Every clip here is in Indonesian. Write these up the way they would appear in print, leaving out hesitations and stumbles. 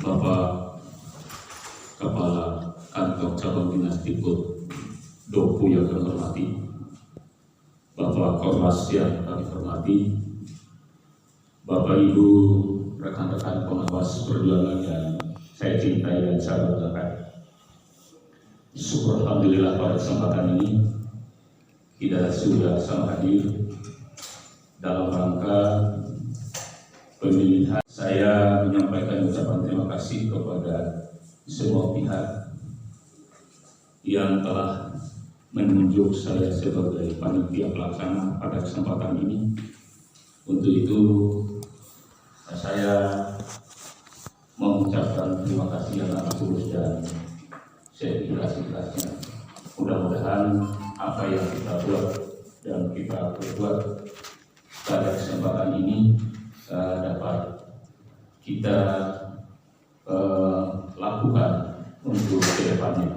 Bapak Kepala Kantor Cabang Dinas Dikbud Dompu yang kami hormati, Bapak Korlas yang kami hormati, Bapak Ibu rekan-rekan pengawas perjuangan yang saya cintai dan saya banggakan. Syukur alhamdulillah pada kesempatan ini kita sudah sama hadir dalam rangka pemilihan. Saya menyampaikan ucapan terima kasih kepada semua pihak yang telah menunjuk saya sebagai panitia pelaksana pada kesempatan ini. Untuk itu saya mengucapkan terima kasih yang amat tulus dan seikhlas-ikhlasnya. Mudah-mudahan apa yang kita buat dan kita perbuat pada kesempatan ini dapat kita lakukan untuk kedepannya.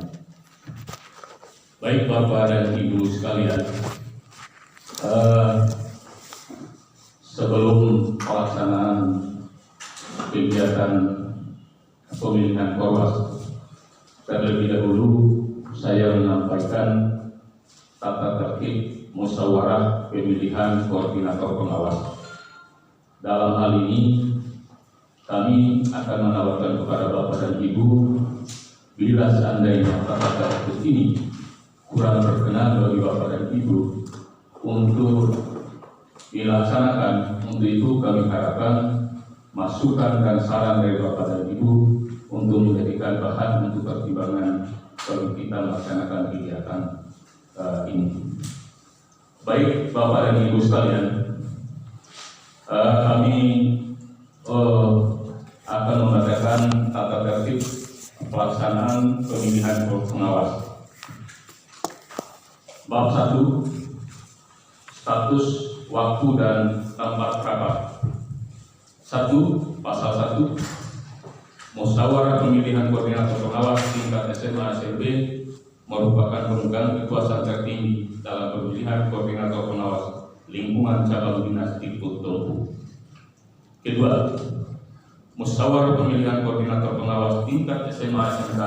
Baik Bapak dan Ibu sekalian, sebelum pelaksanaan kegiatan pemilihan Korwas, terlebih dahulu saya menyampaikan tata tertib musyawarah pemilihan koordinator pengawas. Dalam hal ini kami akan menawarkan kepada Bapak dan Ibu, bila seandainya tata tertib ini kurang berkenan bagi Bapak dan Ibu untuk dilaksanakan, untuk itu kami harapkan masukan dan saran dari Bapak dan Ibu untuk menjadikan bahan untuk pertimbangan bagi kita melaksanakan kegiatan ini. Baik Bapak dan Ibu sekalian, kami akan membacakan tata tertib pelaksanaan pemilihan pengawas. Bab 1, status, waktu dan tempat rapat. 1. Pasal 1, musyawarah pemilihan koordinator pengawas tingkat SMA SLB merupakan pemegang kekuasaan tertinggi dalam pemilihan koordinator pengawas lingkungan cabang dinas Dikbud Dompu. Kedua, musyawarah pemilihan koordinator pengawas tingkat SMA SMK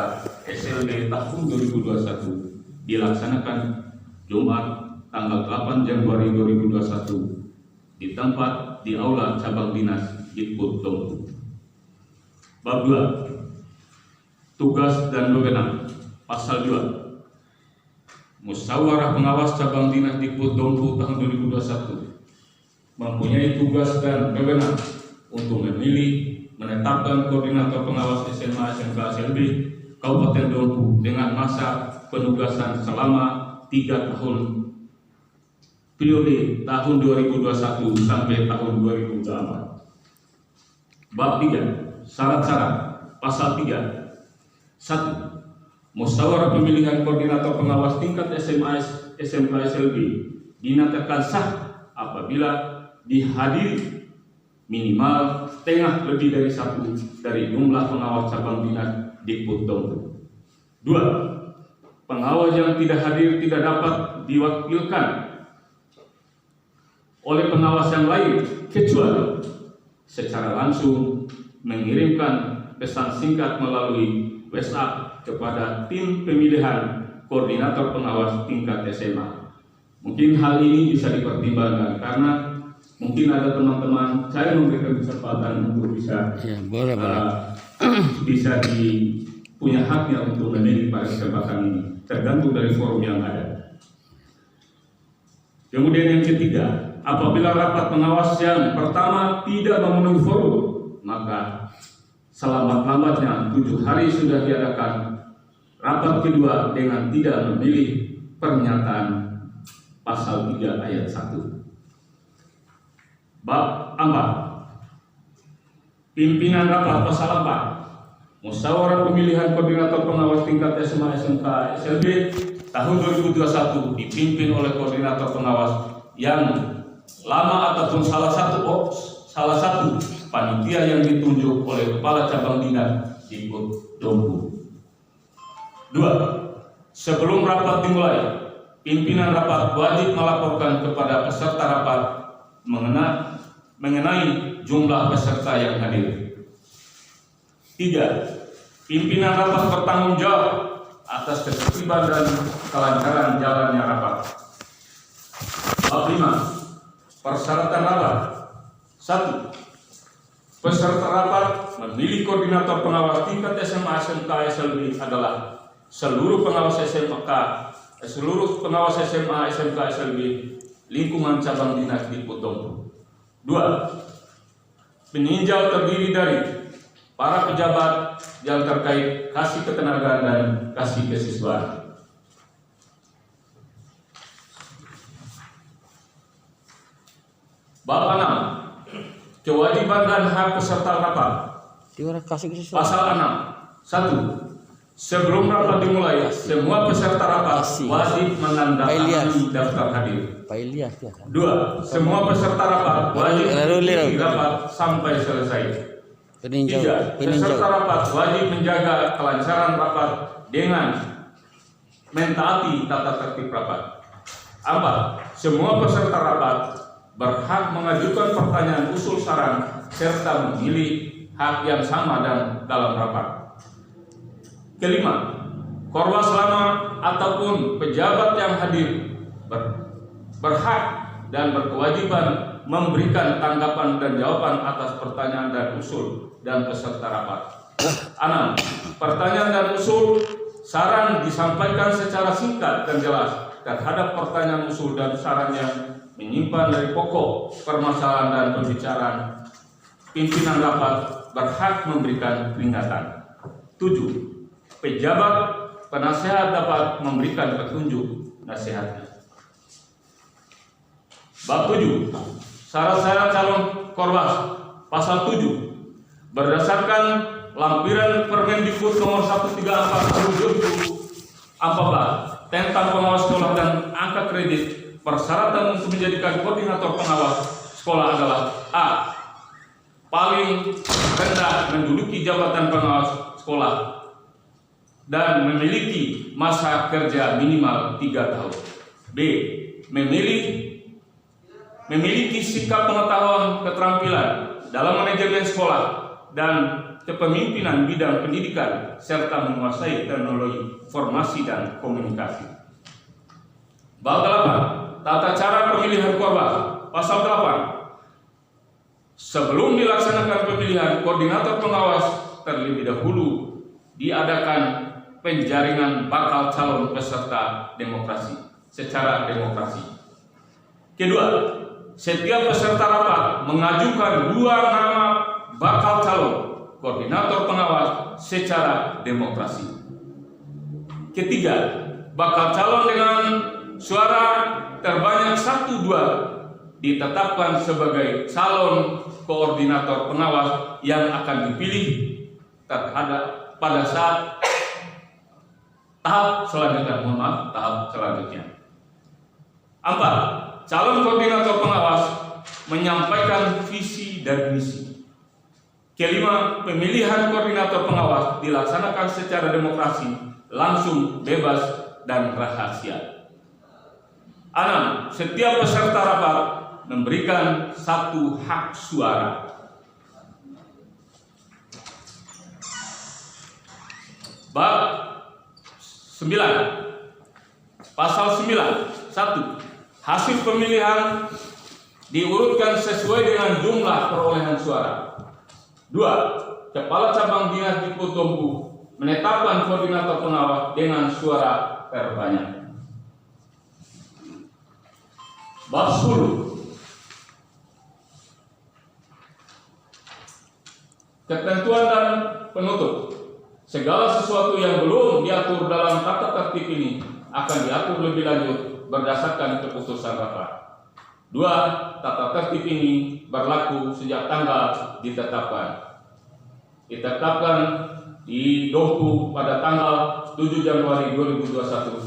SLB tahun 2021 dilaksanakan Jumat tanggal 8 Januari 2021 di tempat di Aula Cabang Dinas Dikbud Dompu. Bab 2, tugas dan wewenang. Pasal 2, musyawarah pengawas Cabang Dinas Dikbud Dompu tahun 2021 mempunyai tugas dan wewenang untuk memilih, menetapkan koordinator pengawas SMA SMK SLB Kabupaten Dompu dengan masa penugasan selama 3 tahun, periode tahun 2021 sampai tahun 2024. Bab 3, syarat-syarat. Pasal 3, 1. Musyawarah pemilihan koordinator pengawas tingkat SMA SMK SLB dinyatakan sah apabila dihadiri minimal setengah lebih dari 1 dari jumlah pengawas cabang dinas Dikbud Dompu. 2. Pengawas yang tidak hadir tidak dapat diwakilkan oleh pengawas yang lain kecuali secara langsung mengirimkan pesan singkat melalui WhatsApp kepada tim pemilihan koordinator pengawas tingkat SMA. Mungkin hal ini bisa dipertimbangkan karena mungkin ada teman-teman saya memberikan kesempatan untuk bisa bisa punya haknya untuk memilih pada kesempatan ini, tergantung dari forum yang ada. Kemudian yang ketiga, apabila rapat pengawas yang pertama tidak memenuhi forum, maka selambat-lambatnya 7 hari sudah diadakan rapat kedua dengan tidak memilih pernyataan pasal 3 ayat 1. Bab 4, pimpinan rapat. Pasal 4, musyawarah pemilihan koordinator pengawas tingkat SMA SMK SLB tahun 2021 dipimpin oleh koordinator pengawas yang lama ataupun salah satu panitia yang ditunjuk oleh kepala cabang dinas Dikbud Dompu. 2. Sebelum rapat dimulai, pimpinan rapat wajib melaporkan kepada peserta rapat mengenai jumlah peserta yang hadir. 3. Pimpinan rapat bertanggung jawab atas ketertiban dan kelancaran jalannya rapat. Bab 5. Persyaratan rapat. 1. Peserta rapat memilih koordinator pengawas tingkat SMA, SMK, SLB adalah seluruh pengawas SMA, SMK, SLB lingkungan cabang dinas di Potombo. 2. Peninjau terdiri dari para pejabat yang terkait kasih ketenagaan dan kasih kesiswaan. Bab 6. Kewajiban dan hak peserta rapat. Pasal 6. 1. Sebelum rapat dimulai, semua peserta rapat wajib menandatangani daftar hadir. 2. Semua peserta rapat wajib mengikuti rapat sampai selesai. 3. Peserta rapat wajib menjaga kelancaran rapat dengan mentaati tata tertib rapat. 4. Semua peserta rapat berhak mengajukan pertanyaan usul saran serta memilih hak yang sama dan dalam rapat. Kelima, korban selama ataupun pejabat yang hadir berhak dan berkewajiban memberikan tanggapan dan jawaban atas pertanyaan dan usul dan peserta rapat. 6. Pertanyaan dan usul saran disampaikan secara singkat dan jelas terhadap pertanyaan usul dan saran yang menyimpan dari pokok permasalahan dan pembicaraan. Pimpinan rapat berhak memberikan peringatan. 7. Pejabat penasehat dapat memberikan petunjuk nasihatnya. Bab 7. Syarat-syarat calon korwas. Pasal 7. Berdasarkan lampiran Permendikbud nomor 1340/2014 tentang pengawas sekolah dan angka kredit, persyaratan untuk menjadikan koordinator pengawas sekolah adalah: A. Paling rendah menduduki jabatan pengawas sekolah dan memiliki masa kerja minimal 3 tahun. B. Memiliki sikap pengetahuan keterampilan dalam manajemen sekolah dan kepemimpinan bidang pendidikan serta menguasai teknologi informasi dan komunikasi. Bab 8. Tata cara pemilihan korban. Pasal 8. Sebelum dilaksanakan pemilihan koordinator pengawas, terlebih dahulu diadakan penjaringan bakal calon peserta demokrasi secara demokrasi. Kedua, setiap peserta rapat mengajukan 2 nama bakal calon koordinator pengawas secara demokrasi. Ketiga, bakal calon dengan suara terbanyak 1/2 ditetapkan sebagai calon koordinator pengawas yang akan dipilih pada saat tahap selanjutnya. Tahap selanjutnya. 4. Calon koordinator pengawas menyampaikan visi dan misi. Kelima, pemilihan koordinator pengawas dilaksanakan secara demokrasi, langsung, bebas, dan rahasia. 6. Setiap peserta rapat memberikan 1 hak suara. Bab 9. Pasal 9. 1. Hasil pemilihan diurutkan sesuai dengan jumlah perolehan suara. 2. Kepala cabang dinas di Potombo menetapkan koordinator pengawas dengan suara terbanyak. Bab 10. Ketentuan dan penutup. Segala sesuatu yang belum diatur dalam tata tertib ini akan diatur lebih lanjut berdasarkan keputusan rapat. 2. Tata tertib ini berlaku sejak tanggal ditetapkan. Ditetapkan di Dompu pada tanggal 7 Januari 2021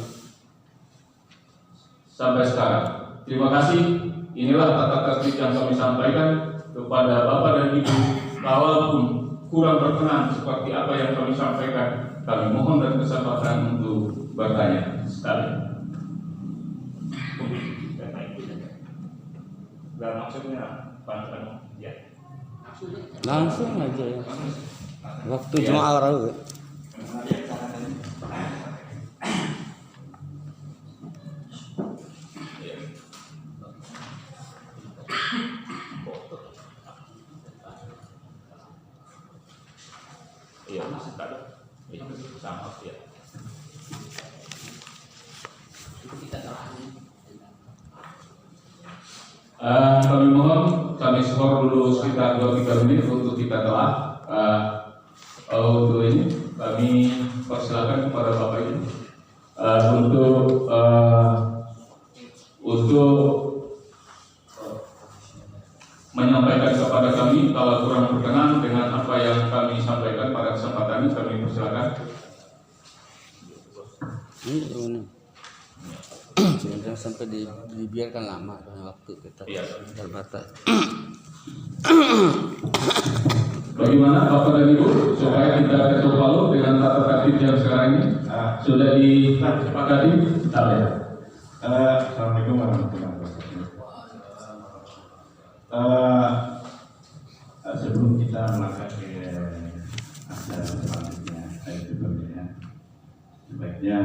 sampai sekarang. Terima kasih. Inilah tata tertib yang kami sampaikan kepada Bapak dan Ibu. Walaupun kurang berkenan seperti apa yang kami sampaikan, kami mohon dan kesempatan untuk bertanya sekali. Dan maksudnya ya. Langsung aja ya. Waktu cuma awal. Iya, masih ada. Iya, sama ya. Kami mohon kami skor dulu sekitar 2-3 menit untuk kita telah untuk ini kami persilakan kepada Bapak ini untuk menyampaikan kepada kami kalau kurang berkenan dengan apa yang kami sampaikan pada kesempatan ini, kami persilakan. Jangan sampai dibiarkan lama karena waktu kita terbatas. Bagaimana Bapak dan Ibu supaya kita ketuk palu dengan tata tertib yang sekarang ini sudah disepakati? Assalamualaikum warahmatullahi wabarakatuh. Sebelum kita melangkah ke acara selanjutnya, yaitu pemilihan, sebaiknya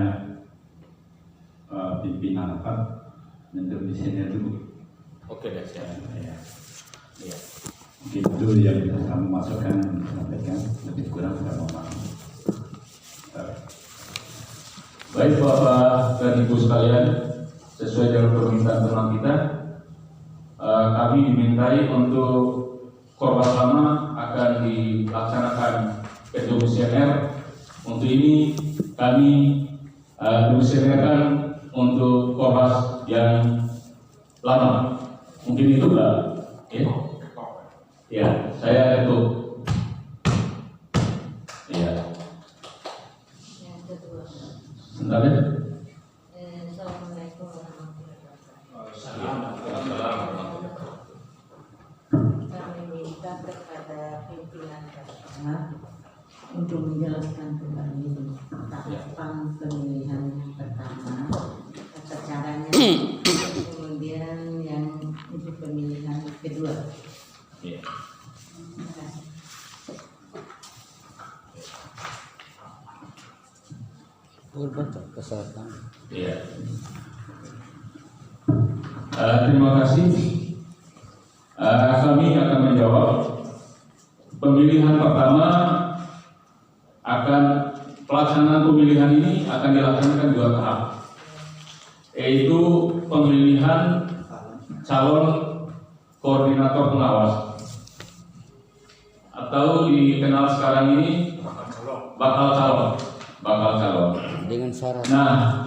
pimpinan rapat mendefinisinya dulu. Oke, deh, siap. Ya. Itu yang bisa kamu masukkan, sampaikan lebih kurang saya mohon maaf. Baik Bapak dan Ibu sekalian, sesuai dengan permintaan teman kita, kami dimintai untuk korban lama akan dilaksanakan komisioner. Untuk ini kami komisionerkan untuk korban yang lama. Mungkin itu Mbak? Ya, saya itu. Ya. Yang kedua. Sebentar ya. Assalamualaikum warahmatullahi Assalamualaikum. Kami minta kepada pimpinan KPK untuk menjelaskan kembali tahapan pemilihan yang pertama, tata caranya, kemudian yang untuk pemilihan kedua. Ya. Terima kasih. Kesehatan. Iya. Terima kasih. Kami akan menjawab. Pemilihan pertama pelaksanaan pemilihan ini akan dilaksanakan 2 tahap, yaitu pemilihan calon koordinator pengawas atau dikenal sekarang ini bakal calon. Dengan syarat Nah,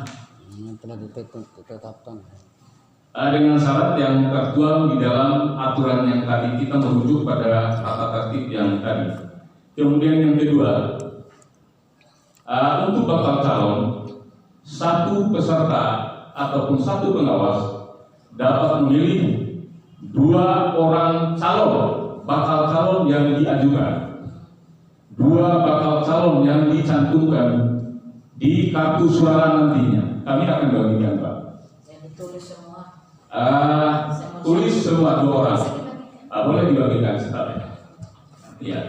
yang telah ditetapkan. Dengan syarat yang tertuang di dalam aturan yang tadi kita merujuk pada tata tertib yang tadi. Kemudian yang kedua, untuk bakal calon, satu peserta ataupun satu pengawas dapat memilih 2 orang bakal calon yang diajukan, 2 bakal calon yang dicantumkan di kartu suara nantinya. Kami akan bagikan, Pak. Yang ditulis semua. Tulis semua 2 orang. Boleh dibagikan sebentar. Iya.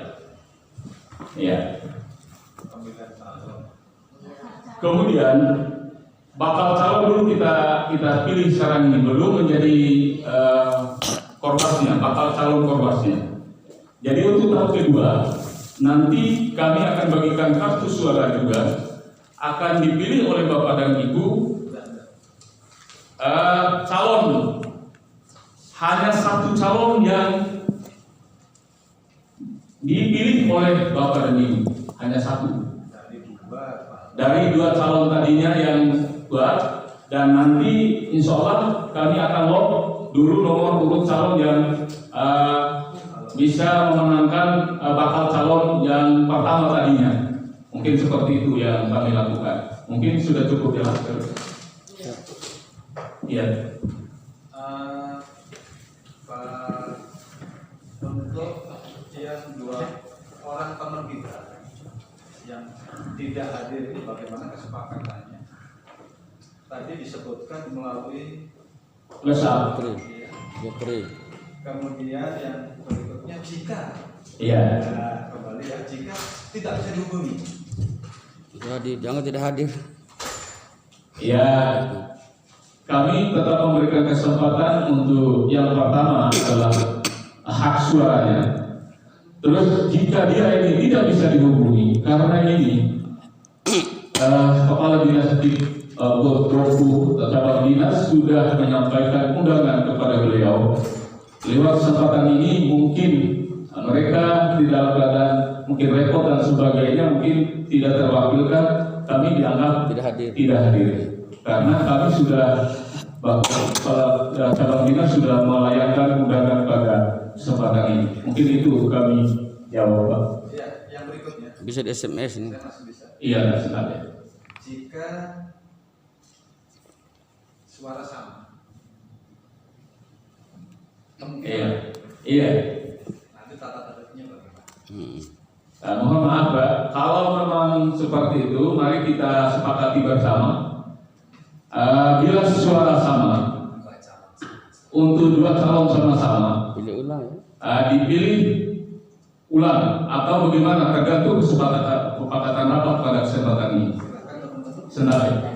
Kemudian bakal calon dulu kita pilih sekarang ini, belum menjadi korbasnya, bakal calon korbasnya. Jadi untuk tahap kedua nanti kami akan bagikan kartu suara juga, akan dipilih oleh Bapak dan Ibu calon, hanya satu calon yang dipilih oleh Bapak dan Ibu, hanya satu dari 2 calon tadinya yang buat, dan nanti insya Allah kami akan lock dulu nomor urut calon yang bisa memenangkan bakal calon yang pertama tadinya. Mungkin seperti itu yang kami lakukan. Mungkin sudah cukup jelas. Iya. Untuk yang 2 orang teman kita yang tidak hadir ini bagaimana kesepakatannya? Tadi disebutkan melalui Lesal. Jepri. Kemudian yang berikutnya jika Iya. kembali ya, jika tidak bisa dihubungi. Jadi jangan tidak hadir. Ya, kami tetap memberikan kesempatan untuk yang pertama adalah hak suaranya. Terus jika dia ini tidak bisa dihubungi karena ini Kepala Dinas Doku Cabang Dinas sudah menyampaikan undangan kepada beliau. Lewat kesempatan ini mungkin mereka di dalam keadaan mungkin repot dan sebagainya, mungkin tidak terwakilkan, kami dianggap Tidak hadir. karena kami sudah Cabang Dinas sudah melayangkan undangan pada kesempatan ini. Mungkin itu kami jawab, Pak. Ya, yang berikutnya. Bisa di SMS ini. Saya masih bisa. Iya, ada. Jika suara sama. Iya. Nanti tata tertibnya bagaimana? Mohon maaf, Pak. Kalau memang seperti itu, mari kita sepakati bersama. Bila suara sama untuk dua calon sama-sama, Pilih ulang ya. dipilih ulang atau bagaimana tergantung kesepakatan rapat pada kesempatan ini. Senada.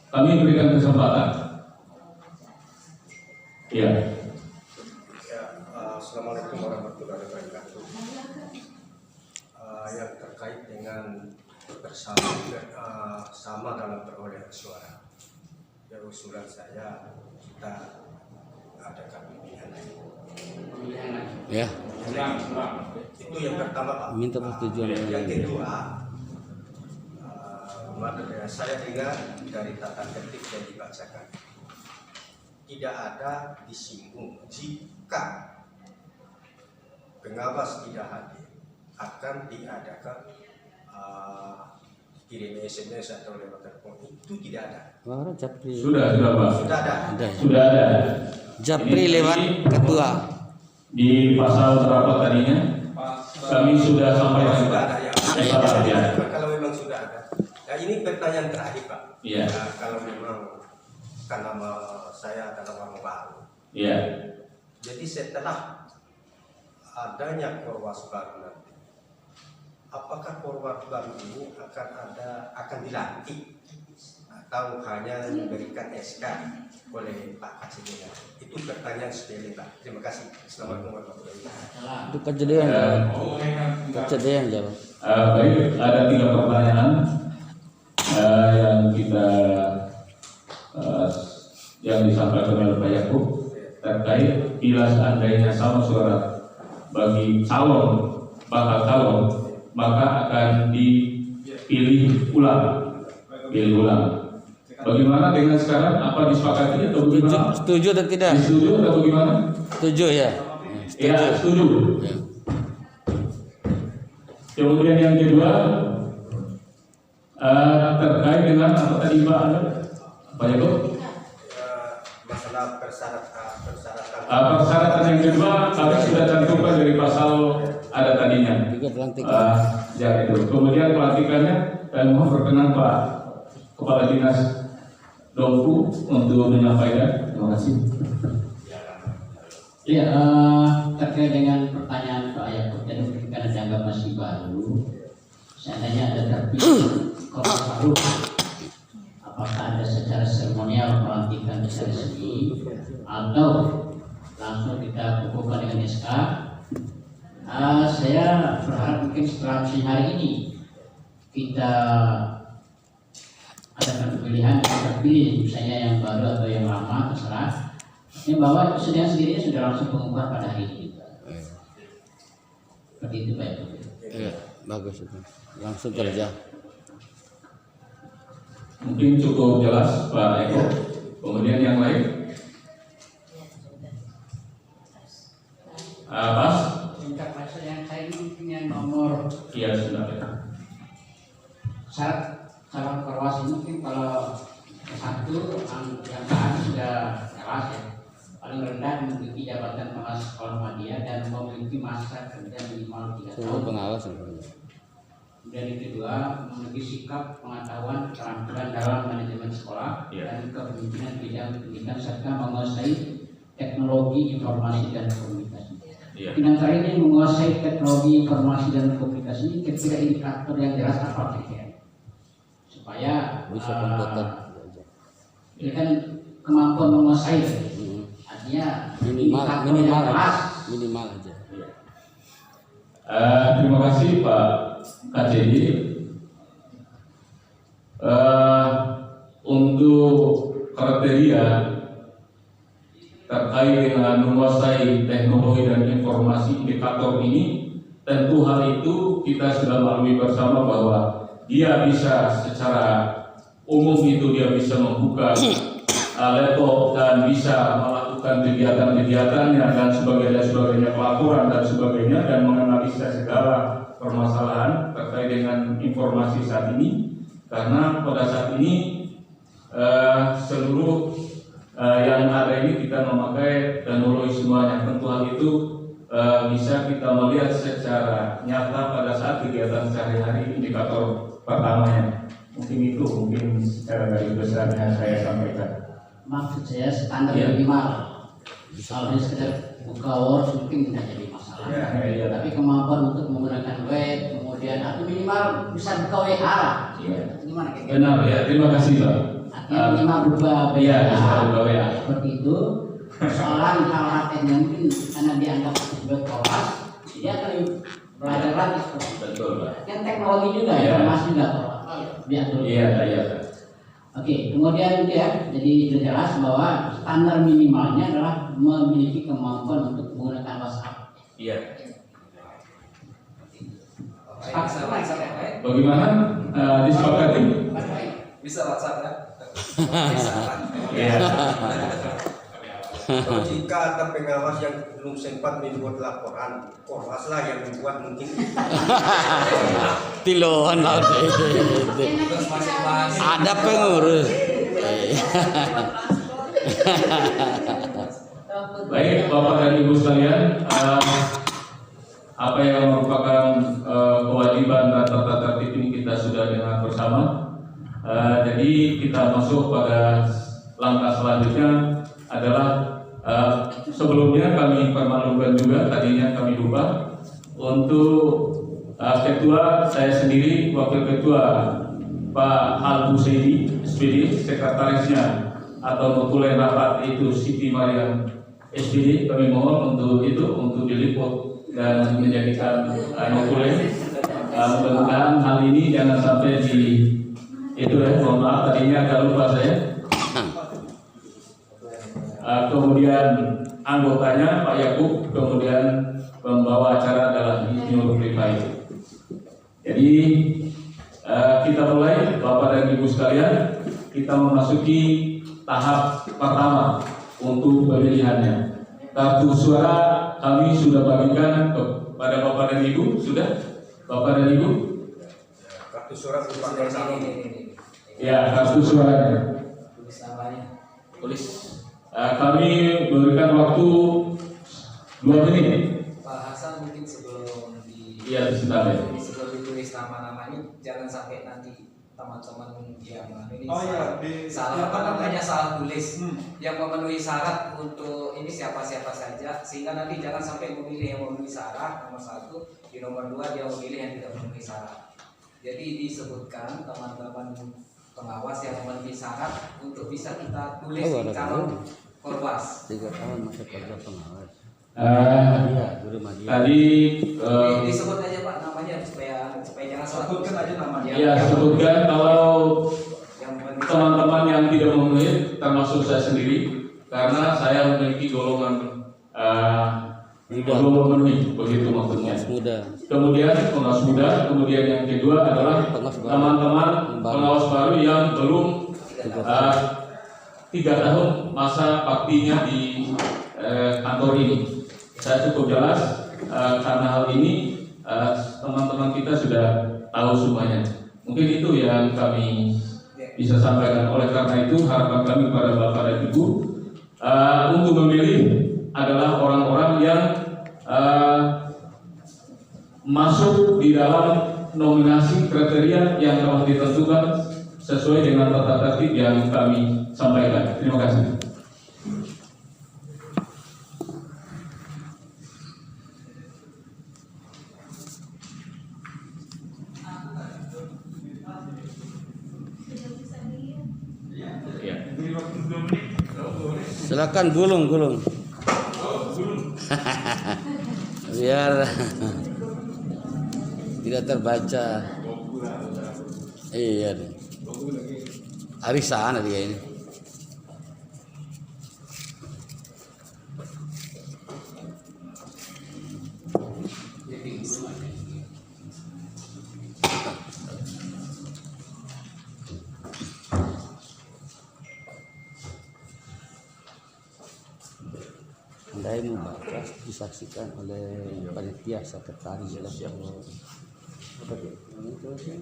Kami berikan kesempatan. Iya. Assalamualaikum warahmatullahi wabarakatuh. Yang terkait dengan sama dalam perolehan suara, ya usulan saya kita adakan pemilihan lagi. Ya. Itu yang pertama, Pak. Minta persetujuan. Yang kedua, saya dengar dari tata tertib yang dibacakan tidak ada disinggung jika pengawas tidak hadir akan diadakan kirim SMS atau lewat telepon, itu tidak ada. Wah, Japri. Sudah Pak. Sudah ada. Sudah ada. Japri lewat ketua. Di pasal berapa tadinya? Kami sudah sampaikan. Sudah ada ya. Ya. Kalau memang sudah ada. Nah, ini pertanyaan terakhir, Pak. Iya. Nah, kalau memang karena saya adalah orang baru. Iya. Jadi setelah adanya Korwas baru nanti, apakah Korwas baru ini akan dilantik atau hanya diberikan SK oleh Pak Kasih? Itu pertanyaan sepele, Pak. Terima kasih. Assalamualaikum warahmatullahi wabarakatuh. Itu kejadian. Kejadian jawab. Baik, ada 3 pertanyaan yang kita yang disampaikan oleh Pak Yakub terkait bila seandainya sama suara bagi bakal calon, maka akan dipilih ulang. Bagaimana dengan sekarang? Apa disepakati atau bagaimana? Setuju atau tidak? Setuju atau bagaimana? Setuju ya. Ya, setuju. Ya. Kemudian yang kedua terkait dengan apa tadi Pak Yakub? Masalah persyaratan. Persyaratan yang kedua kami sudah tentukan dari pasal ada tadinya. Juga pelantikan. Ya itu. Kemudian pelantikannya dan mohon berkenan Pak Kepala Dinas Doku untuk menyampaikan. Terima kasih. Ya, terkait dengan pertanyaan Pak Yakub tadi, karena dianggap masih baru, seandainya ada terpilih kepala baru, apakah ada secara seremonial pelantikan secara resmi atau langsung kita kukuhkan dengan SK? Saya berharap mungkin setelah musim hari ini kita ada pemilihan yang terpilih, misalnya yang baru atau yang lama, terserah. Yang bahwa sedang sendirinya sudah langsung pengumuman pada hari ini. Seperti itu Pak. Ya, bagus itu. Langsung kerja. Mungkin cukup jelas Pak Eko. Kemudian yang lain? Pas? Interpelasi yang saya ini punya nomor Iya sudah. syarat calon Korwas ini mungkin kalau satu yang saat sudah jelas ya, paling rendah memiliki jabatan pengawas sekolah media dan memiliki masa kerja minimal 3 Semua tahun. pengawas. Dan yang kedua, memiliki sikap, pengetahuan, keterampilan dalam manajemen sekolah dan kepemimpinan bidang pendidikan serta menguasai teknologi informasi dan komunikasi. Iya. Dengan cara ini menguasai teknologi informasi dan komunikasi ini kira-kira indikator yang jelas apa kira-kira? Supaya Bisa komputer. ini kan kemampuan menguasai, artinya Minimal, indikator minimal, yang jelas. minimal aja. Terima kasih Pak KCD. Untuk kriteria terkait dengan menguasai teknologi dan informasi indikator ini, tentu hal itu kita sudah lalui bersama bahwa dia bisa secara umum itu dia bisa membuka laptop dan bisa melakukan kegiatan-kegiatannya dan sebagainya pelaporan dan sebagainya dan menganalisa segala permasalahan terkait dengan informasi saat ini, karena pada saat ini seluruh yang ada ini kita memakai teknologi semuanya. Tentu hal itu bisa kita melihat secara nyata pada saat kegiatan sehari-hari indikator pertamanya. Mungkin secara garis besarnya saya sampaikan. Maksud saya standar Iya. minimal. Kalau dia sekedar buka Word mungkin tidak jadi masalah. Iya. Tapi kemampuan untuk menggunakan web, kemudian atau minimal bisa buka WA lah. Iya. Gimana kayak gitu? Benar ya, terima kasih Pak. Artinya minimal berubah Iya, bisa buka WA. seperti itu. Persoalan hal-hal yang mungkin karena dianggap sebagai kelas, dia akan belajar lagi. Betul Pak. Kan teknologi juga, Iya. informasi juga Pak. Biar dulu. Iya. Oke, kemudian ya, jadi sudah jelas bahwa standar minimalnya adalah memiliki kemampuan untuk menggunakan WhatsApp. Iya. Baik. Bagaimana disepakati? Bisa WhatsApp ya? Iya. Kalau jika ada pengawas yang belum sempat membuat laporan, Korwas lah yang membuat mungkin. Tiloan lah. Terus masing-masing. Ada pengurus. Baik Bapak dan Ibu sekalian, apa yang merupakan kewajiban dan tata tertib ini kita sudah dengar bersama. Jadi kita masuk pada langkah selanjutnya adalah sebelumnya kami permalukan juga, tadinya kami lupa untuk ketua saya sendiri, wakil ketua Pak Al-Busaidi SPD, sekretarisnya atau notulen rapat itu Siti Mariam SPD, kami mohon untuk diliput dan menjadikan notulen. Mudah-mudahan hal ini jangan sampai mohon maaf tadinya agak lupa saya. Kemudian anggotanya Pak Yakub, kemudian pembawa acara adalah Nur Rifai. Jadi kita mulai Bapak dan Ibu sekalian, kita memasuki tahap pertama untuk pemilihannya. Kartu suara kami sudah bagikan kepada Bapak dan Ibu, sudah? Bapak dan Ibu? Kartu suara merupakan Ini. Ya, kartu suaranya. Tulis namanya. Tulis. Kami berikan waktu 2 menit. Pak Hasan mungkin sebelum Iya, sebentar ya. sebelum ditulis nama-namanya jangan sampai nanti teman-teman yang ini salah salah tulis yang memenuhi syarat untuk ini siapa-siapa saja, sehingga nanti jangan sampai memilih yang memenuhi syarat nomor 1, di nomor 2 dia memilih yang tidak memenuhi syarat. Jadi disebutkan teman-teman pengawas yang memenuhi syarat untuk bisa kita tulis di calon Korwas. 3 tahun masa kerja pengawas. Iya, tadi Disebut aja Pak namanya supaya jangan salah. Sebutkan aja namanya. ya sebutkan kalau Yang memenuhi teman-teman yang tidak memenuhi, termasuk saya sendiri, karena saya memiliki golongan belum memenuhi, begitu maksudnya. Muda. Kemudian pengawas muda, kemudian yang kedua adalah Pengawas baru. teman-teman pengawas baru yang belum 3 tahun masa baktinya di kantor ini. Saya cukup jelas karena hal ini teman-teman kita sudah tahu semuanya. Mungkin itu yang kami bisa sampaikan. Oleh karena itu harapan kami kepada Bapak dan Ibu untuk memilih adalah orang-orang yang masuk di dalam nominasi kriteria yang telah ditentukan sesuai dengan tata tertib yang kami sampaikan. Terima kasih. Ya. Silakan gulung. Biar tidak terbaca. Iya nih. Arisan dia ini. Andai membakas disaksikan oleh panitia sekretaris atau apa itu sih?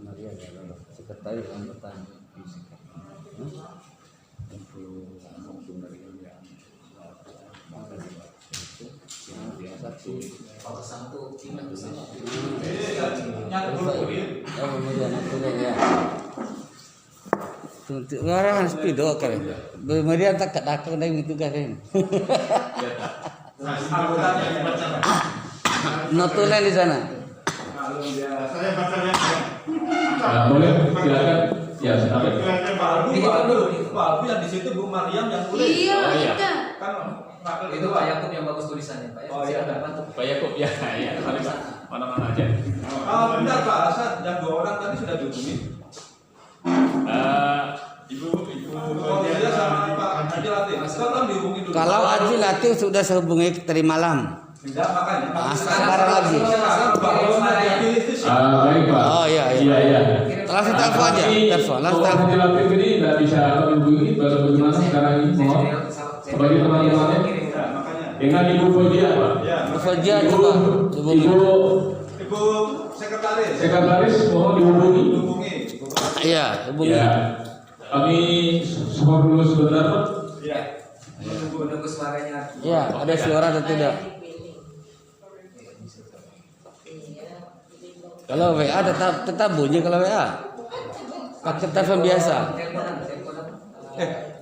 Maria adalah sekretaris anggota Orang speedo kan. Kemudian tak kadang dari itu kan. Notulen di sana. Boleh silakan. Ya, sampai. Dihitung dulu. Pak Albi yang di situ Bu Mariam yang tulis. Iya, Oh, iya. kita. Kan Itu Pak Yakub yang bagus tulisannya, Pak. Oh, iya. Silakan bantu. Pak Yakub ya, sampai mana-mana aja. Benar Pak Hasan, yang 2 orang tadi sudah dihubungi. Ibu Oh, dia sama Pak Haji Latif. Kan dihubungi dulu. Kalau Haji Latif sudah saya hubungi tadi malam. Tidak makanya. Sekarang lagi. Baik Pak. Oh iya. Iya. Langsung telepon aja. Telepon. Langsung Kalau telepon. Haji Latif ini tidak bisa menghubungi, bagaimana sekarang ini? Mohon bagi teman-temannya dengan Ibu Fojia Pak. Bu Fajia juga hubungi. Ibu Sekretaris. Sekretaris mohon dihubungi. Hubungi. Iya, hubungi. Ya, kami support dulu sebentar Pak. Iya. Menunggu suaranya. Iya, ada suara atau tidak? Kalau WA tetap bunyi kalau WA. Pakai telepon biasa. Teleponan.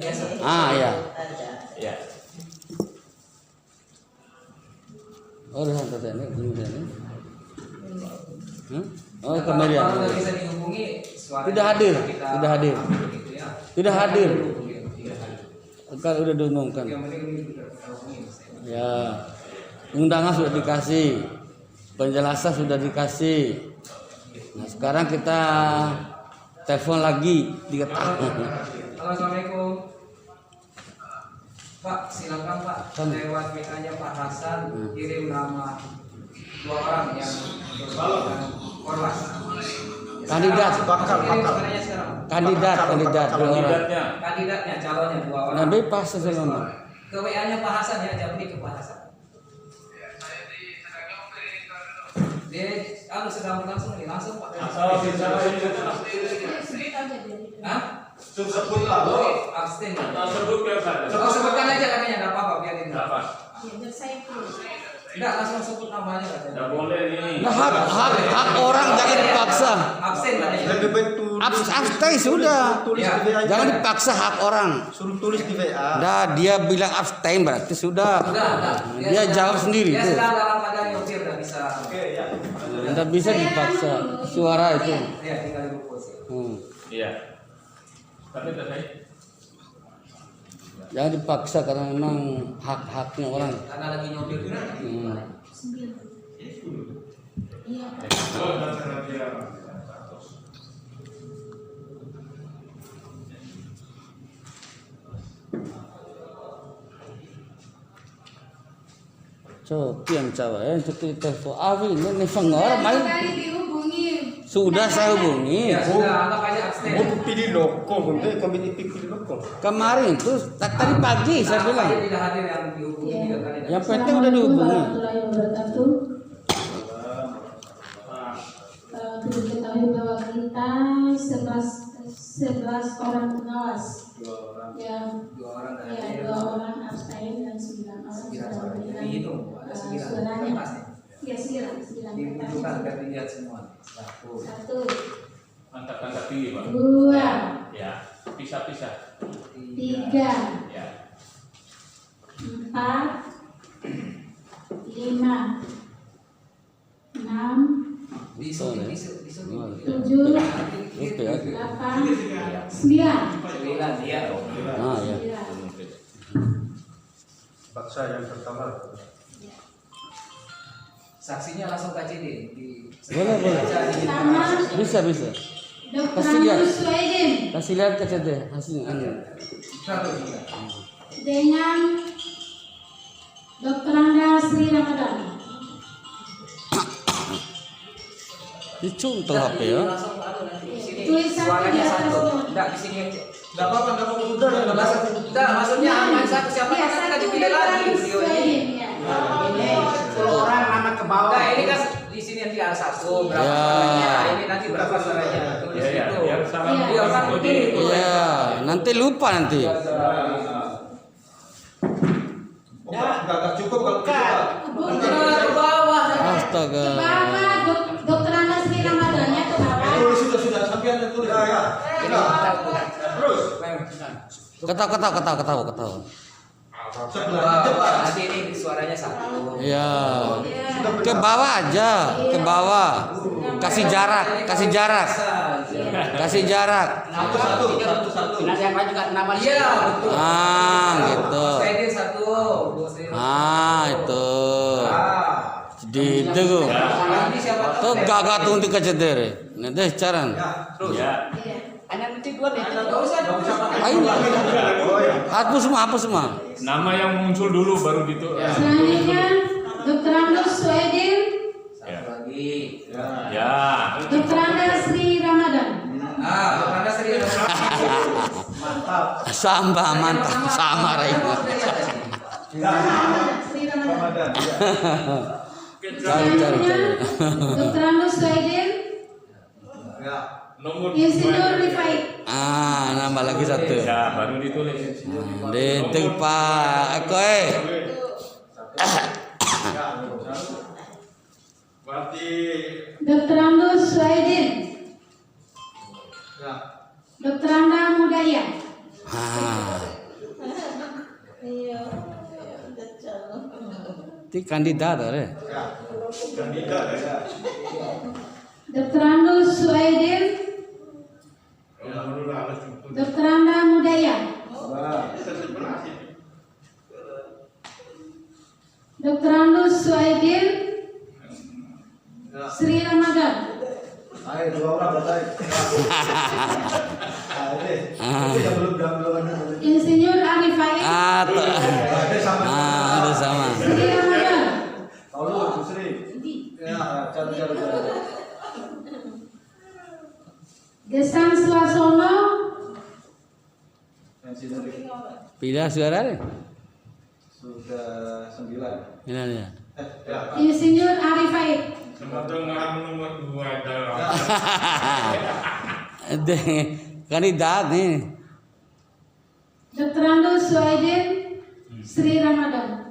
Biasa. Ah iya. Ya. Oh, udah santai ini, bunyi ini. Oh, kemudian. Kalau nggak bisa dihubungi, suaranya Tidak hadir, kita tidak hadir. gitu ya. Tidak hadir. Tidak hadir. Kan udah diumumkan. Yang penting ini kita hubungi. Ya. Undangan sudah dikasih. Penjelasan sudah dikasih. Nah, sekarang kita telepon lagi 3 tahun. Halo, Assalamualaikum. Pak, silakan Pak. Lewat WA-nya Pak Hasan kirim nama 2 orang yang berbalon Ormas. Kandidat, Kirim suaranya sekarang. kandidat 2 orang. Kandidatnya. Kandidatnya, calonnya 2 orang. Nah, bebas sesuatu. Ke WA-nya Pak Hasan ya, jangan ke Pak Hasan. Dia sedang berlangsung ini, langsung Pak. Hah? Sebut lah. Abstain. Sebut biasa. Oh, sebutkan aja katanya, enggak apa-apa, biarin. Enggak apa. Ya, saya tulis. Enggak, langsung sebut namanya katanya. Enggak boleh nih. Nah, hak orang jangan dipaksa. Abstain katanya. Lebih baik tulis. Abstain sudah. Tulis di WA. Jangan dipaksa hak orang. Suruh tulis di WA. Nah, dia bilang abstain berarti sudah. Sudah. Dia jawab sendiri Dia tuh. sedang dalam keadaan nyopir, enggak bisa. Oke, ya. Tidak bisa dipaksa suara itu. Ya, tinggal dibungkus. Iya. Tapi tadi Jangan dipaksa karena memang hak-haknya orang. Karena lagi nyopir juga. Iya. So, pian cawa untuk telepon Awi ini fengor main. Tadi dihubungi. Sudah saya hubungi. Ya, sudah anggap aja abstain. Mau pilih loko, untuk community pilih loko. Kemarin tuh tadi pagi saya bilang. Dia tidak hadir yang dihubungi tiga kali. Yang penting udah dihubungi. Warahmatullahi wabarakatuh. Diketahui bahwa kita 11 orang pengawas yang Dua orang ya, 2 orang abstain dan 9 orang sudah memberikan dihitung, ada 9. suaranya. Lepas nih. Ya 9 Dibutuhkan biar dilihat semua. 1, angkat tinggi Pak. 2, Ya. Pisah-pisah. 3, Ya. 4, 5, 6, Di sini. 7, Oke, oke. 8, 9. 9 ya. Nah, ya. Baksa yang pertama. Saksinya langsung KCD di Boleh, boleh. Pertama, Bisa, bisa. Dr. Kasih lihat. Andus Suhaidin Kasih lihat ke CT hasilnya. dengan Dr. Anda Sri Ramadan. Dicuntul HP ya. Langsung nanti di sini. Tulisan Suaranya di atas satu. semua. Enggak di sini aja. Enggak apa-apa, enggak apa-apa. Udah, Enggak, maksudnya main satu siapa Ya, yang akan satu dipilih Dr. lagi Andus video ini. Suhaidin, ya. Ini 10 orang nama ke bawah. Nah, ini kan di sini nanti ada satu berapa Ya. suaranya. Ini nanti berapa suaranya. Tulis Ya, ya, itu. yang salah Iya. Iya, kan itu begini. Iya, nanti lupa nanti. Enggak cukup kalau Nah, ke bawah. Astaga. Ke bawah, Dr. Anda Sri Ramadannya ke bawah. tulis sudah sampean yang tulis. Ya. Ini terus. Ketawa. Nanti ini suaranya satu. Iya. Ke bawah aja, ke bawah. Kasih jarak. Kasih jarak. Satu. Nah, yang lain juga nama Iya, betul. Ah, gitu. Mas Kaidin satu. Ah, itu. Di itu. Nanti siapa Tuh gagak tuh di keceter. Nanti caran. Ya. Hanya nanti dua nih. Enggak usah. Ayo. Hapus semua. Nama yang muncul dulu baru gitu. Selanjutnya Dr. Andus Suhaidin, Satu lagi. Ya. Dr. Anda Sri Ramadan. Mana serius? Mantap sama Raina. Sri Ramadan. Cari. Dr. Andus Suhaidin, Nomor Insinyur Rifai. Ah, nambah lagi satu. Ya, baru ditulis. Di Pak Eko. Berarti Dr. Andus Suhaidin, ya. Dr. Anda Mudaya. Ah. Ti kandidat ya. Kandidat ya. Dr. Andus Suhaidin, Dr. Anda Mudaya. Dr. Andus Suhaidin, Sri Ramadan. Ayo dua orang berarti. Insinyur Arifai, Ada sama. Sri Ramadan. Gesang Swasono, Pilih suara deh. Sudah 9. Ini ya. Insinyur Arifai. Sementara nomor 2 adalah Kandidat nih. Dr. Andus Suhaidin, Sri Ramadan.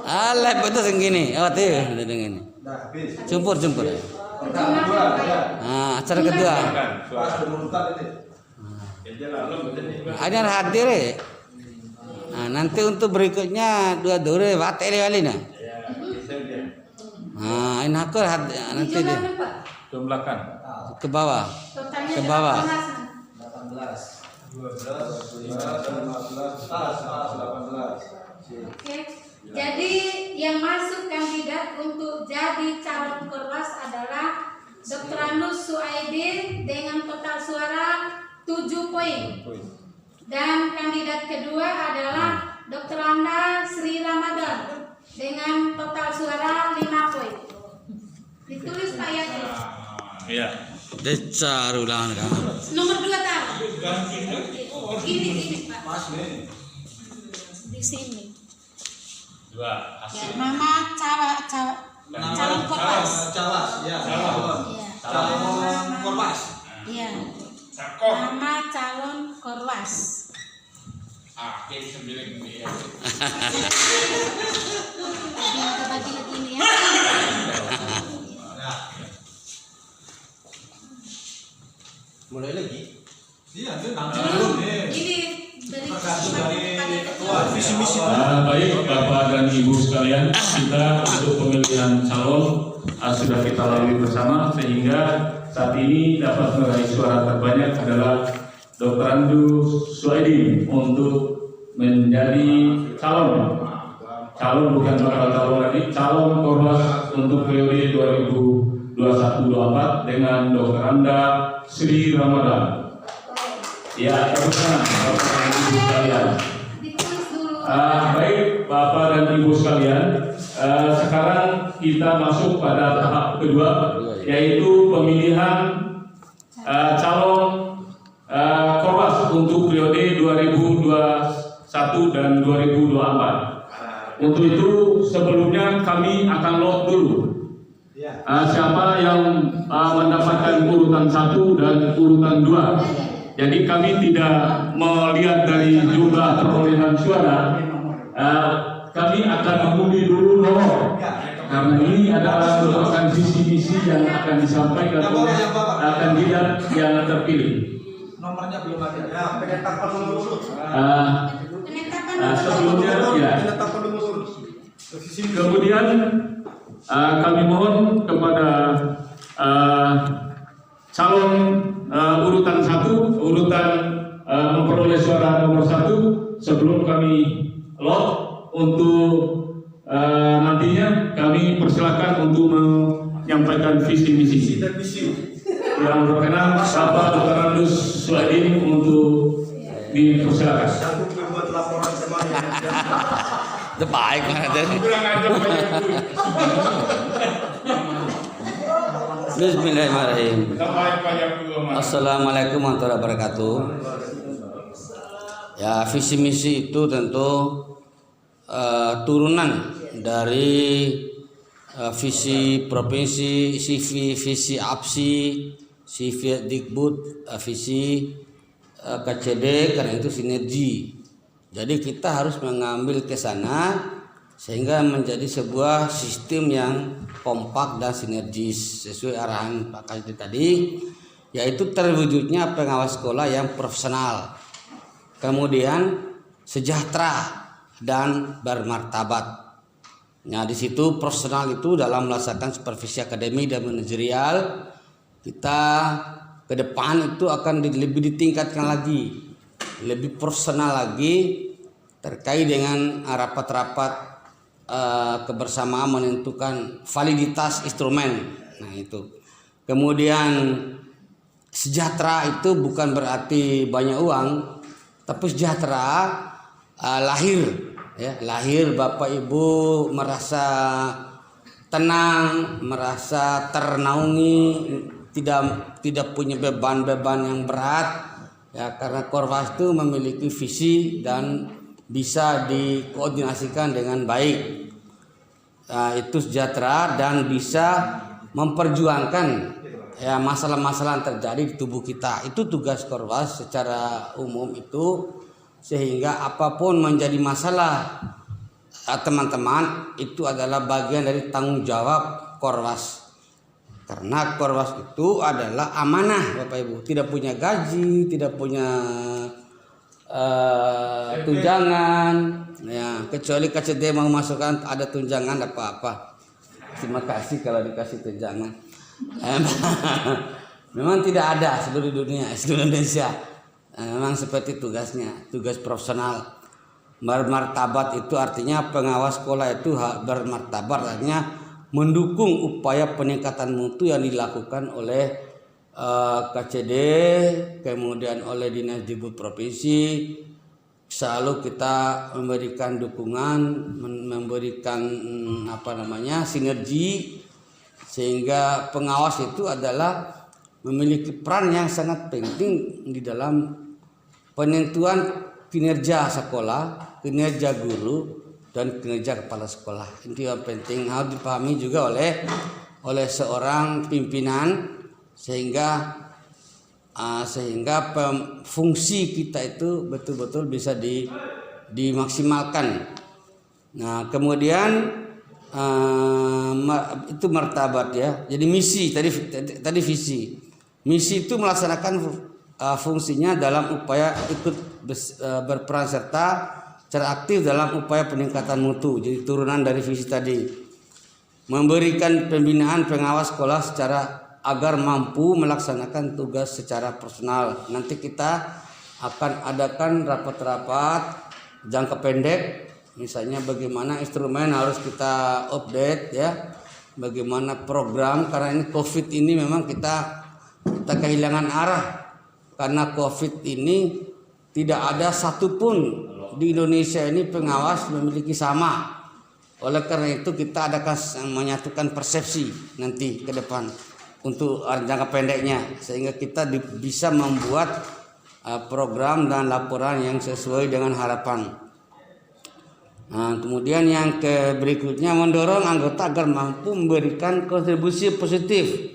Alah betul segini. Oh tuh, udah ini. Nah, habis. Cumpur. Ah, acara kedua. Pas berurutan ini. Ada hadir ya. Nah, nanti untuk berikutnya dua dore batel kali nah. Nah, ini aku nanti dia jumlahkan. ke bawah. Totalnya Ke bawah. 18. 12, 15, pas 18. Oke. Jadi yang masuk kandidat untuk jadi calon korwas adalah Dr. Andus Suhaidin dengan total suara 7 poin. Dan kandidat kedua adalah Dr. Anda Sri Ramadan dengan total suara 5 poin. Ditulis Pak Yati. Iya. Decar ulangan kamu. Nomor 2 taruh. Ini Pak. Mas nih. Di sini. 2 hasil. Ya, nama calon korwas. Cawas, ya. Iya. Calon korwas. Iya. Cakep. Nama calon korwas. Akhir 9 ini. Kita bagi lagi ini ya. Mulai lagi. Iya, ini nanti dulu nih. Ini dari Tergantung dari ketua. Baik Bapak dan Ibu sekalian. sekalian, kita untuk pemilihan calon sudah kita lalui bersama, sehingga saat ini dapat meraih suara terbanyak adalah Dr. Andus Suaidi untuk menjadi calon bukan bakal calon lagi, calon Korwas untuk periode 2021-24 dengan Dr. Anda Sri Ramadan. Ya, tepuk tangan Bapak dan Ibu sekalian. Baik Bapak dan Ibu sekalian, sekarang kita masuk pada tahap kedua, yaitu pemilihan calon Korwas untuk periode 2021 dan 2024. Untuk itu sebelumnya kami akan lot dulu siapa yang mendapatkan urutan 1 dan urutan 2. Jadi kami tidak melihat dari jumlah perolehan suara, kami akan mengundi dulu nomor. Karena ini adalah merupakan visi misi yang akan disampaikan oleh kandidat yang terpilih. Nomornya belum ada. Ya, penetapan nomor urut. Sebelumnya ya. Kemudian kami mohon kepada calon urutan 1, urutan memperoleh suara nomor 1, sebelum kami lot untuk nantinya kami persilakan untuk menyampaikan visi misi yang berkenan Bapak Dr. Andus Suaidi untuk dipersilakan. Sanggup membuat laporan semuanya. Itu baik banget. Bismillahirrahmanirrahim. Assalamualaikum warahmatullahi wabarakatuh. Ya, visi misi itu tentu turunan dari visi provinsi, visi APSI, visi Dikbud, visi KCD, karena itu sinergi. Jadi kita harus mengambil ke sana sehingga menjadi sebuah sistem yang kompak dan sinergis sesuai arahan Pak Kadri tadi, yaitu terwujudnya pengawas sekolah yang profesional, kemudian sejahtera dan bermartabat. Nah, di situ profesional itu dalam melaksanakan supervisi akademik dan manajerial, kita ke depan itu akan lebih ditingkatkan lagi, lebih profesional lagi terkait dengan rapat-rapat kebersamaan menentukan validitas instrumen. Nah, itu. Kemudian sejahtera itu bukan berarti banyak uang, tapi sejahtera lahir, ya, lahir Bapak Ibu merasa tenang, merasa ternaungi, tidak punya beban-beban yang berat, ya, karena Korwas itu memiliki visi dan bisa dikoordinasikan dengan baik. Itu sejahtera dan bisa memperjuangkan ya masalah-masalah yang terjadi di tubuh kita. Itu tugas Korwas secara umum itu, sehingga apapun menjadi masalah teman-teman itu adalah bagian dari tanggung jawab Korwas. Karena Korwas itu adalah amanah Bapak Ibu, tidak punya gaji, tidak punya tunjangan, ya, kecuali KCD mau masukkan ada tunjangan apa-apa. Terima kasih kalau dikasih tunjangan. Memang tidak ada seluruh dunia, seluruh Indonesia. Memang seperti tugasnya, tugas profesional. Bermartabat itu artinya pengawas sekolah itu bermartabat, artinya mendukung upaya peningkatan mutu yang dilakukan oleh KCD, kemudian oleh Dinas Dikbud Provinsi. Selalu kita memberikan dukungan, memberikan sinergi, sehingga pengawas itu adalah memiliki peran yang sangat penting di dalam penentuan kinerja sekolah, kinerja guru, dan kinerja kepala sekolah. Itu yang penting harus dipahami juga oleh seorang pimpinan, sehingga fungsi kita itu betul-betul bisa dimaksimalkan. Nah, kemudian itu martabat, ya. Jadi misi tadi visi. Misi itu melaksanakan fungsinya dalam upaya ikut berperan serta secara aktif dalam upaya peningkatan mutu. Jadi turunan dari visi tadi, memberikan pembinaan pengawas sekolah secara agar mampu melaksanakan tugas secara personal. Nanti kita akan adakan rapat-rapat jangka pendek, misalnya bagaimana instrumen harus kita update ya, bagaimana program, karena ini COVID ini memang kita kehilangan arah, karena COVID ini tidak ada satupun di Indonesia ini pengawas memiliki sama. Oleh karena itu kita adakan menyatukan persepsi nanti ke depan untuk jangka pendeknya, sehingga kita bisa membuat program dan laporan yang sesuai dengan harapan. Nah, kemudian yang berikutnya, mendorong anggota agar mampu memberikan kontribusi positif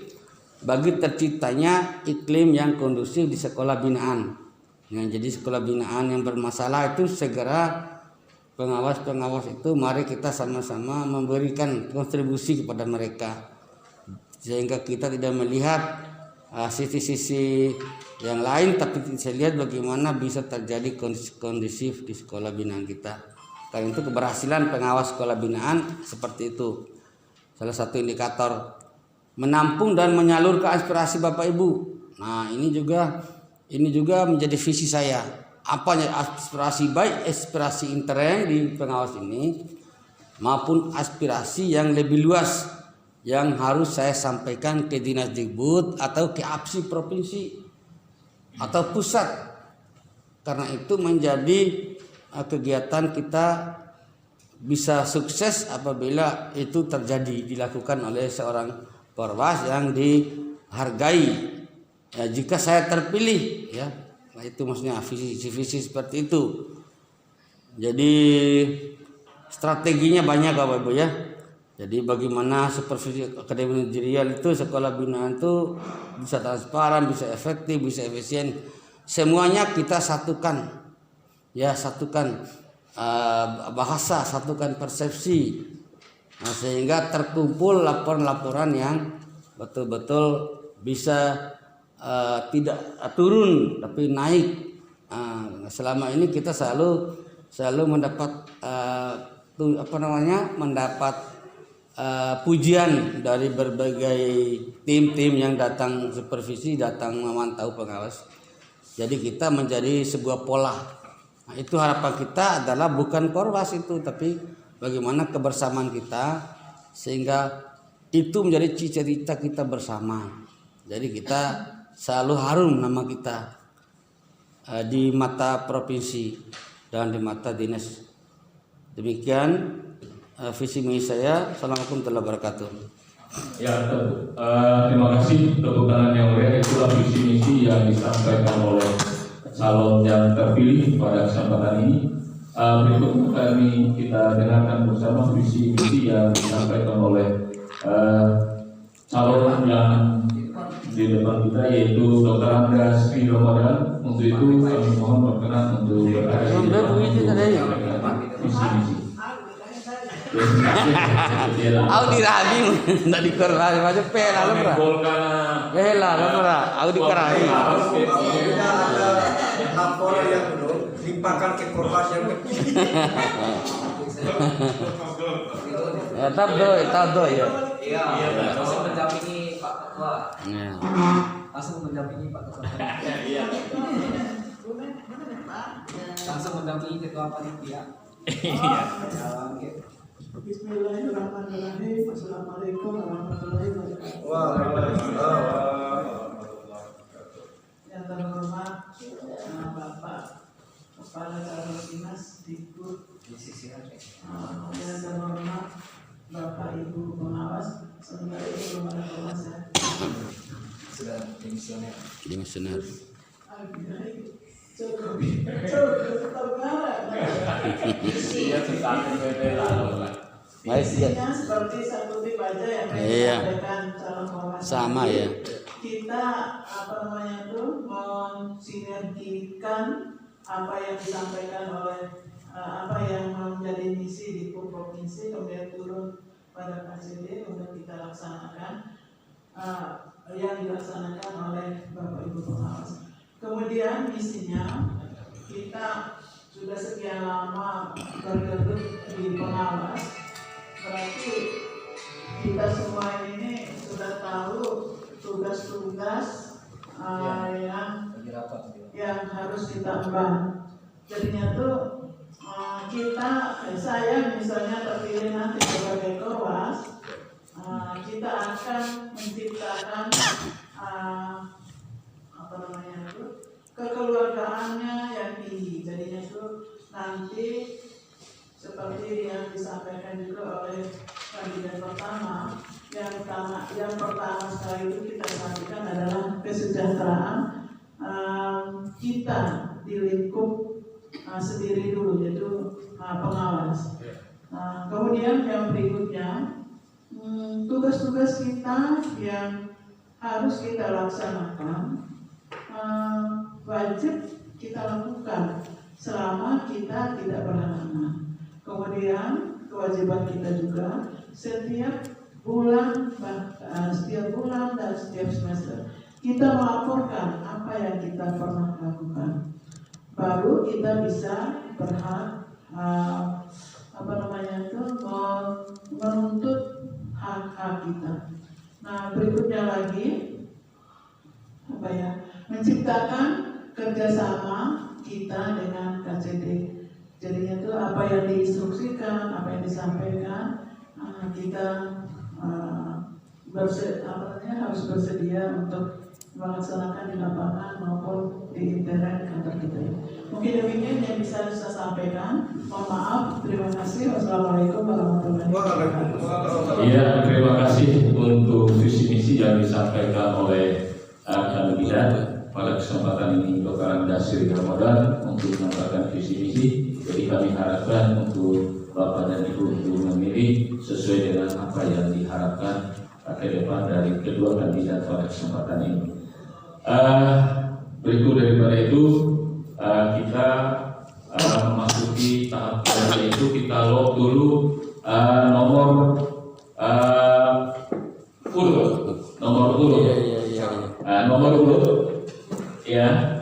bagi terciptanya iklim yang kondusif di sekolah binaan. Nah, jadi sekolah binaan yang bermasalah itu segera pengawas-pengawas itu mari kita sama-sama memberikan kontribusi kepada mereka, sehingga kita tidak melihat sisi-sisi yang lain, tapi saya lihat bagaimana bisa terjadi kondisif di sekolah binaan kita. Karena itu keberhasilan pengawas sekolah binaan seperti itu. Salah satu indikator menampung dan menyalurkan aspirasi Bapak Ibu. Nah, ini juga menjadi visi saya. Apa aspirasi, baik aspirasi intern di pengawas ini maupun aspirasi yang lebih luas yang harus saya sampaikan ke Dinas Dikbud atau ke APSI provinsi atau pusat. Karena itu menjadi kegiatan kita bisa sukses apabila itu terjadi dilakukan oleh seorang Korwas yang dihargai. Ya, jika saya terpilih, ya, nah itu maksudnya visi seperti itu. Jadi strateginya banyak Bapak Ibu ya. Jadi bagaimana supervisi akademi manajerial itu sekolah binaan itu bisa transparan, bisa efektif, bisa efisien. Semuanya kita satukan, ya, satukan bahasa, satukan persepsi, nah, sehingga terkumpul laporan-laporan yang betul-betul bisa tidak turun tapi naik. Selama ini kita selalu mendapat mendapat pujian dari berbagai tim-tim yang datang supervisi, datang memantau pengawas. Jadi kita menjadi sebuah pola. Nah, itu harapan kita adalah bukan Korwas itu, tapi bagaimana kebersamaan kita sehingga itu menjadi cita-cita kita bersama. Jadi kita selalu harum nama kita di mata provinsi dan di mata dinas. Demikian visi misi saya. Assalamualaikum warahmatullahi wabarakatuh. Ya, terima kasih tepuk tangan yang mulia. Itulah visi misi yang disampaikan oleh calon yang terpilih pada kesempatan ini. Berikut kita dengarkan bersama visi misi yang disampaikan oleh calon yang di depan kita, yaitu Dr. Andreas Ridho Madan. Untuk itu kami mohon berkenan untuk berada di depan visi misi. Aku dirabi ndak dikerahi aja pela lo bra. Pela lo bra. Aku dikerahi. Laporan yang belum limpahkan ke Korwas yang terpilih. Ya tabdo ya. Iya, langsung mendampingi Pak Ketua. Ya. Langsung mendampingi Pak Ketua. Iya. Langsung mendampingi Ketua Panitia. Iya. Bismillahirrahmanirrahim. Assalamualaikum warahmatullahi wabarakatuh. Waalaikumsalam. Yang terhormat Bapak Kepala Kabin Dinas Dikbud, yang terhormat Bapak Ibu pengawas, sebentar ini belum ada pengawas ya. Sudah dimisioner. Dimisioner. Cukup isinya seperti satu tip aja yang disampaikan calon pengawas. Sama ya. Kita mensinergikan apa yang disampaikan oleh apa yang menjadi misi di provinsi kemudian turun pada KCD untuk kita laksanakan yang dilaksanakan oleh Bapak Ibu pengawas. Kemudian misinya kita sudah sekian lama bergelut di pengawas, berarti kita semua ini sudah tahu tugas-tugas yang harus kita emban. Jadinya tuh saya misalnya terpilih nanti sebagai Korwas, kita akan menciptakan kekeluargaannya yang tinggi. Jadinya tuh nanti seperti yang disampaikan juga oleh kandidat pertama, yang pertama sekali itu kita sampaikan adalah kesejahteraan kita di lingkup sendiri dulu, yaitu pengawas. Kemudian yang berikutnya, tugas-tugas kita yang harus kita laksanakan wajib kita lakukan selama kita tidak berhalangan. Kemudian kewajiban kita juga setiap bulan dan setiap semester kita melaporkan apa yang kita pernah lakukan. Baru kita bisa berhak menuntut hak-hak kita. Nah, berikutnya lagi menciptakan kerjasama kita dengan KCD. Jadinya itu apa yang diinstruksikan, apa yang disampaikan, kita harus bersedia untuk melaksanakan di lapangan maupun di internet kantor kita. Mungkin demikian yang bisa saya sampaikan. Mohon maaf, terima kasih. Wassalamualaikum warahmatullahi wabarakatuh. Iya, terima kasih untuk visi misi yang disampaikan oleh kandidat pada kesempatan ini, Dr. Andas Sri Ramadan, untuk menyampaikan visi misi. Jadi kami harapkan untuk Bapak dan Ibu untuk memilih sesuai dengan apa yang diharapkan ke depan dari kedua kandidat pada kesempatan ini. Berikut daripada itu kita memasuki tahap kedua, yaitu kita lock dulu nomor urut. Nomor urut ya,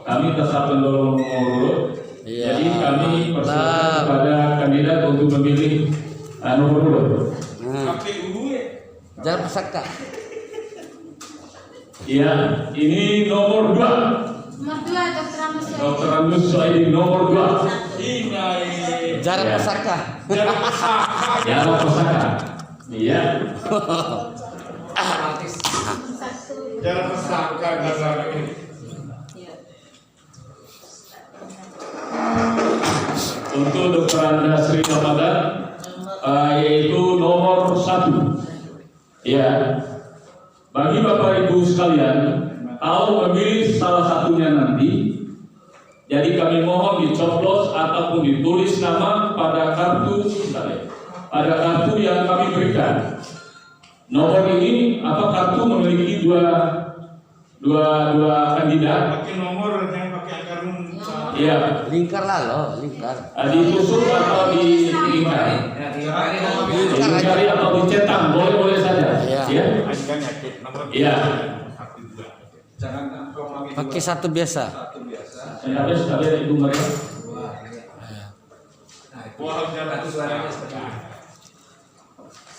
kami tetap mendorong nomor urut. Jadi kami persilakan kepada kandidat untuk memilih nomor urut. Jangan pesaka. Ya, ini nomor 2. Nomor 2 Dr. Andus Suaidi nomor 2. Jarak pesaka. Jarak pesaka. Iya. Jarak pesaka dasar ini. Untuk Dr. Andas Sri Ramadan yaitu nomor 1. Ya, bagi Bapak Ibu sekalian, kalau memilih salah satunya nanti, jadi kami mohon dicoblos ataupun ditulis nama pada kartu, pada kartu yang kami berikan. Nomor ini kartu memiliki dua kandidat. Pakai nomor yang pakai akar rumput. Iya. Lingkar lah loh, lingkar. Ditusuk atau dilingkari. Dilingkari atau dicetak, boleh saja. Ya. Iya. Jangan pakai satu biasa. Habis kalian itu mereka.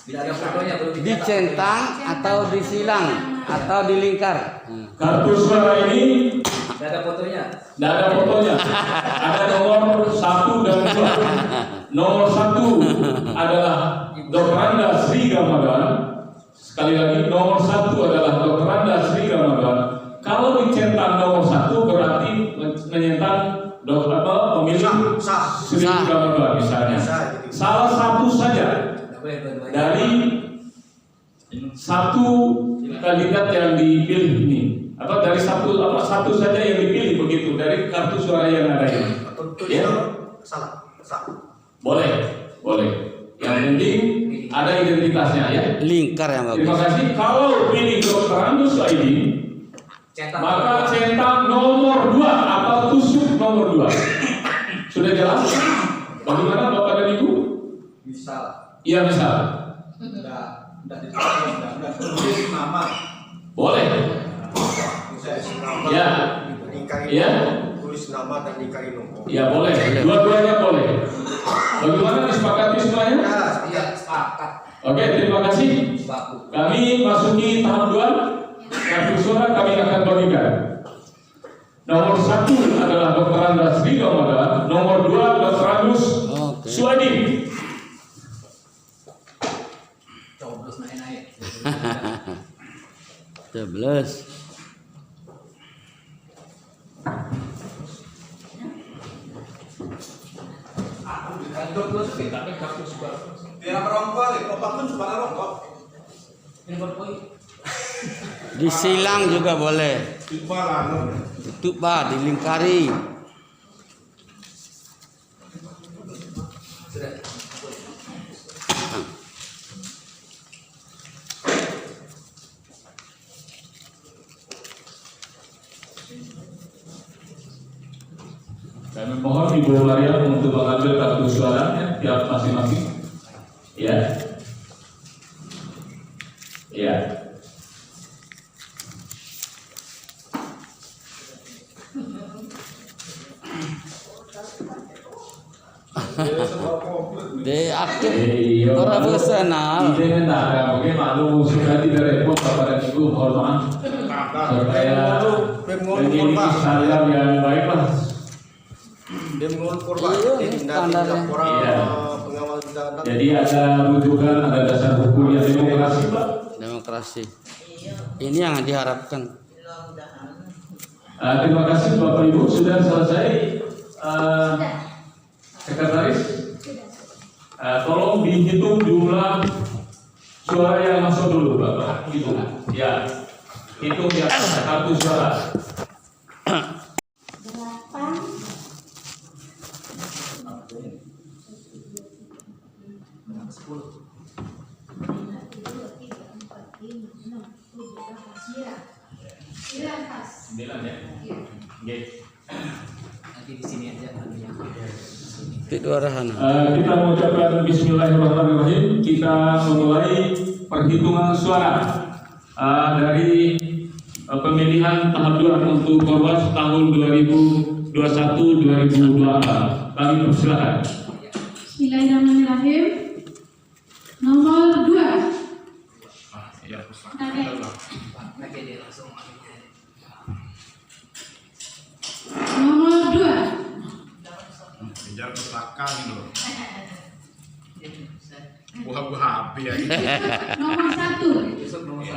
Bila ada fotonya belum Dicentang atau disilang atau dilingkar. Kartu suara ini tidak ada fotonya. tidak ada fotonya. Ada nomor 1 dan 2. Nomor 1 adalah Dr. Andas Sri Ramadan. Sekali lagi, nomor 1 adalah Dr. Andas Sri Ramadan. Kalau dicentang nomor 1 berarti menyentang pemilih Sri Ramadan misalnya. Salah satu saja dari satu kandidat yang dipilih ini, atau dari satu saja yang dipilih begitu dari kartu suara yang ada ini. Ya? Boleh. Yang penting ada identitasnya ya. Lingkar yang bagus. Terima kasih. Kalau pilih Dr. Andus Suaidi, maka centang nomor 2 atau tusuk nomor 2. Sudah jelas? Bagaimana Bapak dan Ibu? Misal. Iya misal. Enggak tulis nama. Boleh. Ya. Ya. tulis nama dan ingkari nomor. Ya boleh, dua-duanya boleh. Bagaimana disepakati semuanya? Iya, sepakat. Oke, terima kasih. Baku. Kami masuki tahap 2. Kartu suara kami akan bagikan. Nomor 1 adalah Dr. Anda Sri Ramadan. Nomor 2 Dr. Agus Oke. Suadi. Coblos naik-naik. 11. Biar merongkok, opak pun cuma rongkok. Ini berpoin. Disilang juga boleh. Tutup bah, dilingkari. Kami mohon Ibu Maria untuk mengambil kartu suaranya tiap masing-masing. Ya. Ya. De aktif profesional. Ini tak mungkin malu sudah tidak repot Bapak dan Ibu, mohon maaf. Supaya menjadi salam yang baiklah. Dia mengurus korban. Iya, Jadi nanti standarnya. laporan Iya. pengawal tindakan. Jadi ada rujukan, ada dasar hukumnya demokrasi, Pak. Demokrasi. Ini yang diharapkan. Terima kasih Bapak Ibu sudah selesai. Sekretaris, tolong dihitung jumlah suara yang masuk dulu, Bapak. Hitung, ya. Hitung ya kartu suara. 8. Sembilan ya. Oke. Nanti di sini aja anunya. Itu arahan. Kita mengucapkan Bismillahirrahmanirrahim. Kita memulai perhitungan suara dari pemilihan tahap 2 untuk Korwas tahun 2021-2024. Kami persilakan. Bismillahirrahmanirrahim. Nomor 2. Pakai dia langsung. Nomor 2. Kejar ke belakang loh. Buah habis ya. Nomor 1. Besok nomor 1.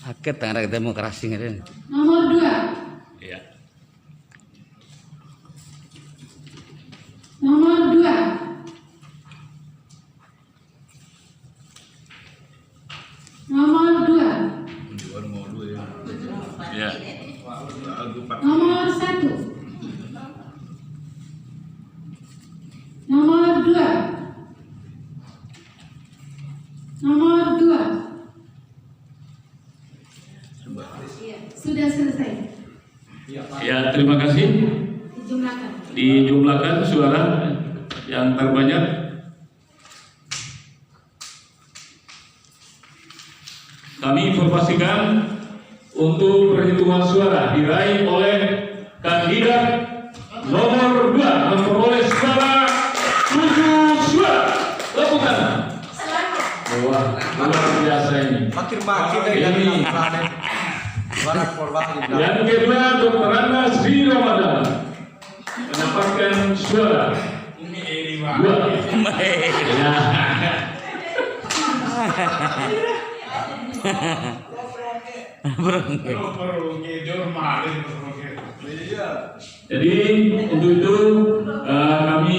Aket tangga demokrasi ngeren. Nomor 2. Ya. Nomor 2. Nomor 2. Ya. Nomor 1. Nomor 2. Nomor 2. Sudah selesai. Ya, terima kasih. Dijumlahkan. Dijumlahkan suara yang terbanyak. Kami informasikan untuk perhitungan suara diraih oleh kandidat nomor 2 memperoleh suara 7 suara. Tepuk tangan. Wah, luar biasa ini. Makin dari Ini. planet. Barang korban di belakang. Yang kedua Dr. Anda Sri Ramadan mendapatkan suara 2. Ya. Jadi untuk itu